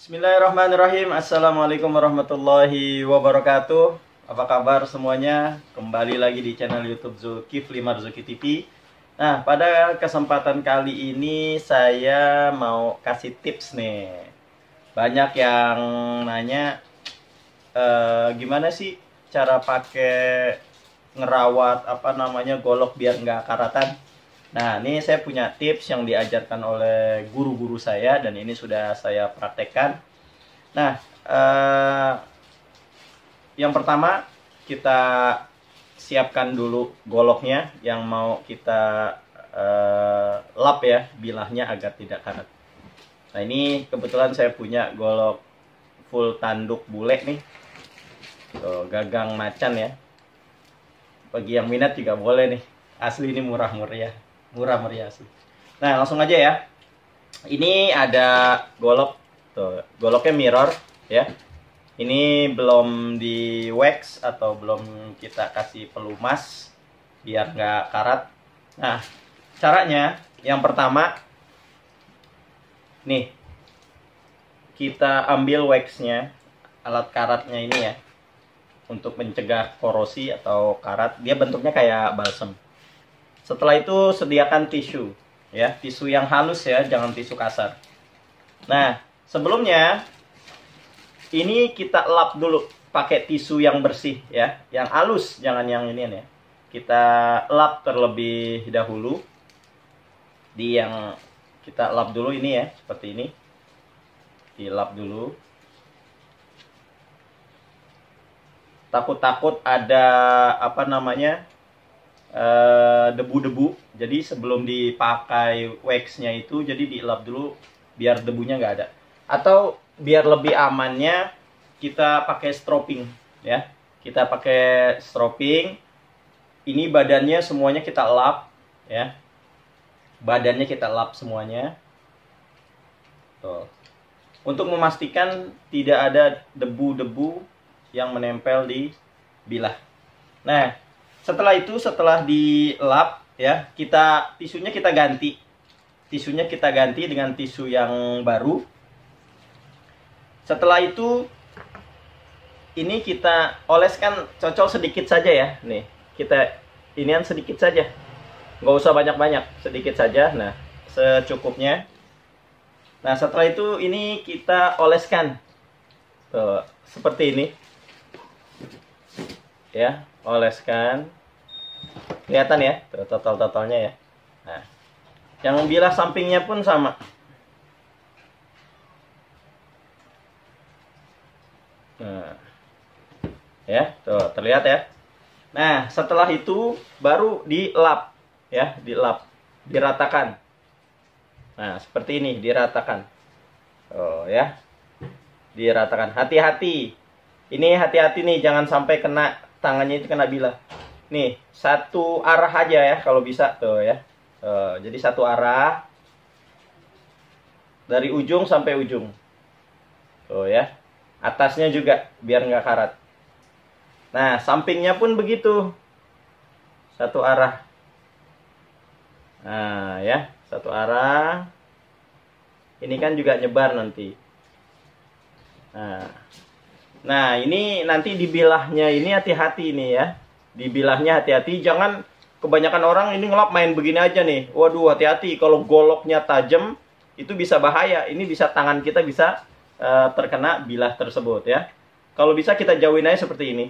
Bismillahirrahmanirrahim. Assalamualaikum warahmatullahi wabarakatuh. Apa kabar semuanya? Kembali lagi di channel YouTube Zulkifli Marzuki TV. Nah, pada kesempatan kali ini saya mau kasih tips nih. Banyak yang nanya gimana sih cara pakai ngerawat golok biar nggak karatan. Nah, ini saya punya tips yang diajarkan oleh guru-guru saya dan ini sudah saya praktekkan. Nah, yang pertama kita siapkan dulu goloknya yang mau kita lap ya, bilahnya agar tidak karat. Nah, ini kebetulan saya punya golok full tanduk bule nih. Tuh, gagang macan ya. Bagi yang minat juga boleh nih. Asli ini murah meriah asli. Nah, langsung aja ya. Ini ada golok tuh, goloknya mirror ya. Ini belum di wax atau belum kita kasih pelumas biar nggak karat. Nah, caranya yang pertama nih, kita ambil waxnya, alat karatnya ini ya, untuk mencegah korosi atau karat. Dia bentuknya kayak balsem. Setelah itu sediakan tisu ya, tisu yang halus ya, jangan tisu kasar. Nah, sebelumnya ini kita lap dulu pakai tisu yang bersih ya, yang halus, jangan yang ini ya. Kita lap terlebih dahulu di yang kita lap dulu ini ya, seperti ini. Dilap dulu. Takut-takut ada debu-debu, jadi sebelum dipakai waxnya itu jadi dilap dulu biar debunya nggak ada, atau biar lebih amannya kita pakai stropping ya. Kita pakai stropping, ini badannya semuanya kita lap ya, badannya kita lap semuanya tuh, untuk memastikan tidak ada debu-debu yang menempel di bilah. Nah, setelah itu, setelah dilap ya, tisunya kita ganti. Tisunya kita ganti dengan tisu yang baru. Setelah itu ini kita oleskan, cocol sedikit saja ya. Nih, kita inian sedikit saja. Nggak usah banyak-banyak, sedikit saja. Nah, secukupnya. Nah, setelah itu ini kita oleskan. Tuh, seperti ini. Ya, oleskan, kelihatan ya total-totalnya ya. Nah, yang bilah sampingnya pun sama. Nah, ya tuh terlihat ya. Nah, setelah itu baru dilap ya, dilap, diratakan. Nah, seperti ini, diratakan. Oh ya, diratakan. Hati-hati, ini hati-hati nih, jangan sampai kena tangannya, itu kena bilah. Nih, satu arah aja ya kalau bisa tuh ya. Jadi satu arah dari ujung sampai ujung. Tuh ya. Atasnya juga biar nggak karat. Nah, sampingnya pun begitu. Satu arah. Nah, ya, satu arah. Ini kan juga nyebar nanti. Nah, ini nanti di bilahnya ini hati-hati nih ya. Di bilahnya hati-hati, jangan kebanyakan orang ini ngelap main begini aja nih. Waduh, hati-hati, kalau goloknya tajam itu bisa bahaya. Ini bisa, tangan kita bisa terkena bilah tersebut ya. Kalau bisa kita jauhin aja seperti ini.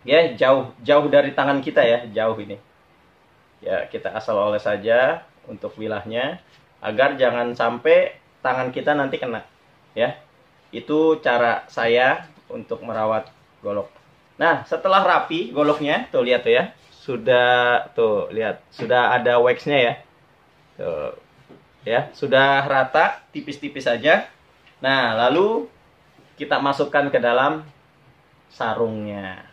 Ya, jauh dari tangan kita ya, jauh ini. Ya, kita asal oles saja untuk bilahnya agar jangan sampai tangan kita nanti kena ya. Itu cara saya untuk merawat golok. Nah, setelah rapi goloknya, tuh lihat tuh ya. Tuh lihat, sudah ada waxnya ya. Tuh. Ya, sudah rata, tipis-tipis saja. Nah, lalu kita masukkan ke dalam sarungnya.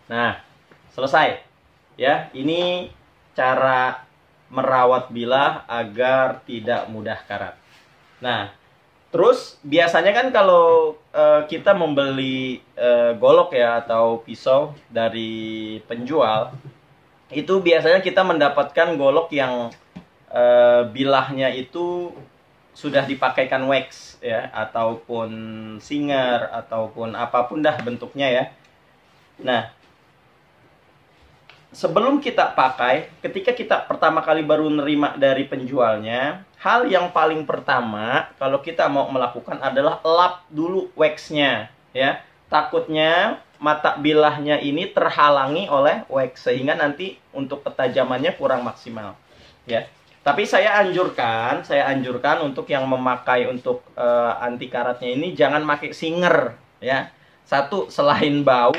Nah, selesai. Ya, ini cara merawat bilah agar tidak mudah karat. Nah, terus biasanya kan kalau kita membeli golok ya atau pisau dari penjual, itu biasanya kita mendapatkan golok yang bilahnya itu sudah dipakaikan wax ya, ataupun singer, ataupun apapun dah bentuknya ya. Nah, sebelum kita pakai, ketika kita pertama kali baru nerima dari penjualnya, hal yang paling pertama kalau kita mau melakukan adalah lap dulu waxnya ya. Takutnya mata bilahnya ini terhalangi oleh wax sehingga nanti untuk ketajamannya kurang maksimal ya. Tapi saya anjurkan untuk yang memakai untuk anti karatnya ini jangan pakai singer ya. Satu, selain bau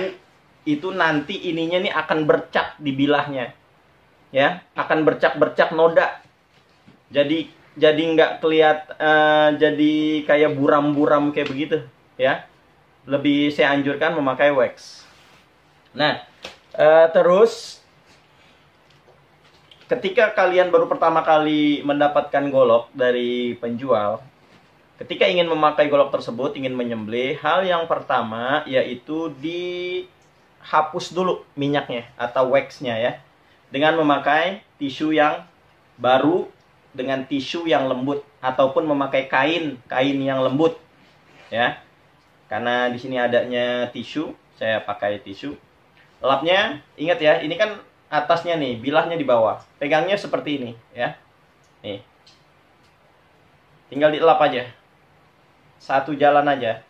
itu nanti ininya nih akan bercak di bilahnya ya, akan bercak-bercak noda. Jadi nggak jadi kayak buram-buram kayak begitu ya. Lebih saya anjurkan memakai wax. Nah, terus ketika kalian baru pertama kali mendapatkan golok dari penjual, ketika ingin memakai golok tersebut, ingin menyembelih, hal yang pertama yaitu dihapus dulu minyaknya atau waxnya ya, dengan memakai tisu yang baru dengan tisu yang lembut, ataupun memakai kain yang lembut ya. Karena di sini adanya tisu, saya pakai tisu. Lapnya, ingat ya, ini kan atasnya nih, bilahnya di bawah. Pegangnya seperti ini ya. Nih. Tinggal dilap aja. Satu jalan aja.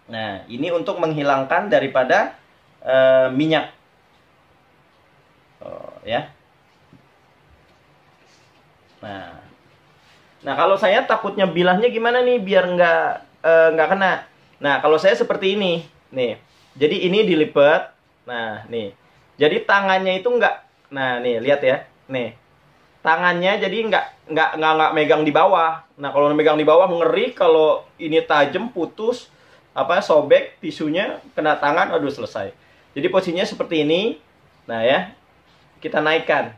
Nah, ini untuk menghilangkan daripada minyak. Oh, ya. Nah, kalau saya takutnya bilahnya gimana nih biar nggak kena. Nah, kalau saya seperti ini, nih. Jadi ini dilipat. Nah, nih. Jadi tangannya itu nggak. Nah, nih, lihat ya. Nih. Tangannya jadi nggak megang di bawah. Nah, kalau megang di bawah ngeri kalau ini tajam, putus, sobek tisunya kena tangan, aduh selesai. Jadi posisinya seperti ini. Nah, ya. Kita naikkan.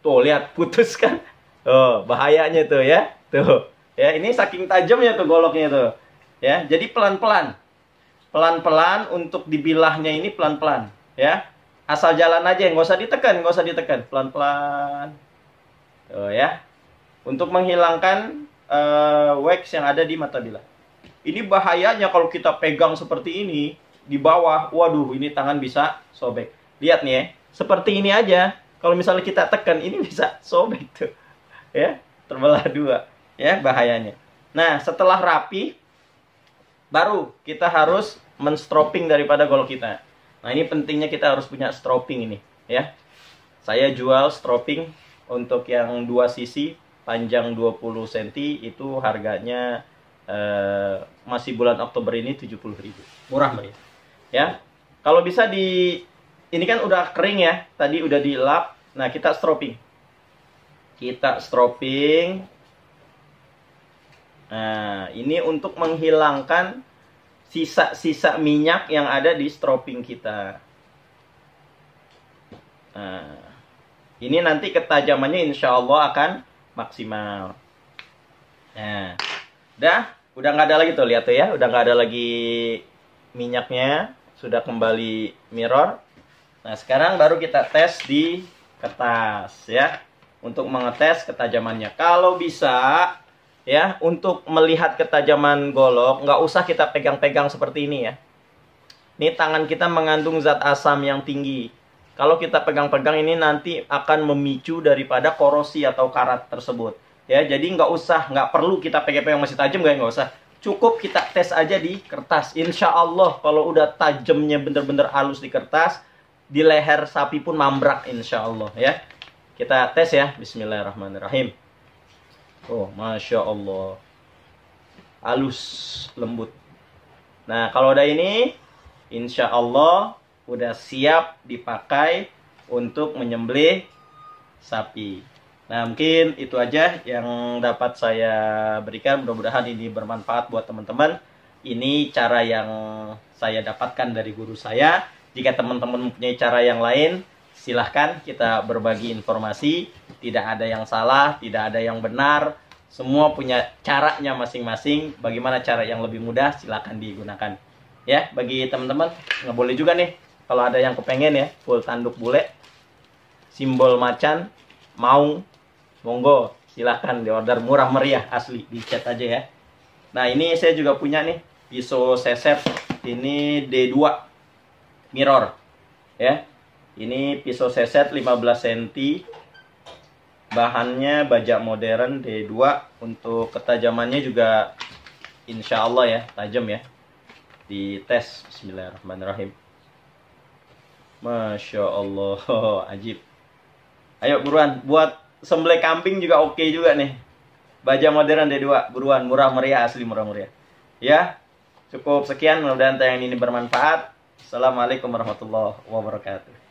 Tuh, lihat putus kan? Oh, bahayanya tuh ya. Tuh. Ya, ini saking tajamnya tuh goloknya tuh. Ya, jadi pelan-pelan untuk dibilahnya ini pelan-pelan ya, asal jalan aja, nggak usah ditekan, pelan-pelan ya, untuk menghilangkan wax yang ada di mata bilah. Ini bahayanya kalau kita pegang seperti ini di bawah, waduh, ini tangan bisa sobek. Lihat nih ya, seperti ini aja, kalau misalnya kita tekan ini bisa sobek tuh ya, terbelah dua ya, bahayanya. Nah, setelah rapi baru kita harus menstroping daripada golok kita. Nah, ini pentingnya kita harus punya stroping ini ya. Saya jual stroping untuk yang 2 sisi panjang 20 cm itu harganya masih bulan Oktober ini 70.000. Murah meriah. Ya. Kalau bisa ini kan udah kering ya, tadi udah dilap. Nah, kita stroping. Nah, ini untuk menghilangkan sisa-sisa minyak yang ada di stroping kita. Nah, ini nanti ketajamannya insya Allah akan maksimal. Nah, udah nggak ada lagi tuh, lihat tuh ya, udah nggak ada lagi minyaknya, sudah kembali mirror. Nah, sekarang baru kita tes di kertas ya, untuk mengetes ketajamannya. Kalau bisa ya, untuk melihat ketajaman golok, nggak usah kita pegang-pegang seperti ini ya. Ini tangan kita mengandung zat asam yang tinggi. Kalau kita pegang-pegang ini nanti akan memicu daripada korosi atau karat tersebut. Ya, jadi nggak perlu kita pegang-pegang masih tajam, nggak usah. Cukup kita tes aja di kertas. Insya Allah kalau udah tajamnya bener-bener halus di kertas, di leher sapi pun mambrak insya Allah ya. Kita tes ya, bismillahirrahmanirrahim. Oh, Masya Allah. Halus, lembut. Nah, kalau udah ini, insya Allah udah siap dipakai untuk menyembelih sapi. Nah, mungkin itu aja yang dapat saya berikan. Mudah-mudahan ini bermanfaat buat teman-teman. Ini cara yang saya dapatkan dari guru saya. Jika teman-teman mempunyai cara yang lain, silahkan kita berbagi informasi. Tidak ada yang salah, tidak ada yang benar. Semua punya caranya masing-masing. Bagaimana cara yang lebih mudah, silahkan digunakan. Ya, bagi teman-teman, nggak boleh juga nih. Kalau ada yang kepengen ya, full tanduk bule, simbol macan, maung, monggo. Silahkan di order, murah meriah asli, di chat aja ya. Nah ini saya juga punya nih pisau seset, ini D2 mirror ya. Ini pisau seset 15 cm, bahannya baja modern D2. Untuk ketajamannya juga insya Allah ya tajam ya. Di tes, bismillahirrahmanirrahim. Masya Allah, ajib. Ayo buruan, buat sembelih kambing juga oke juga nih. Baja modern D2, buruan, murah meriah, asli murah meriah. Ya, cukup sekian, mudah-mudahan tayangan ini bermanfaat. Assalamualaikum warahmatullahi wabarakatuh.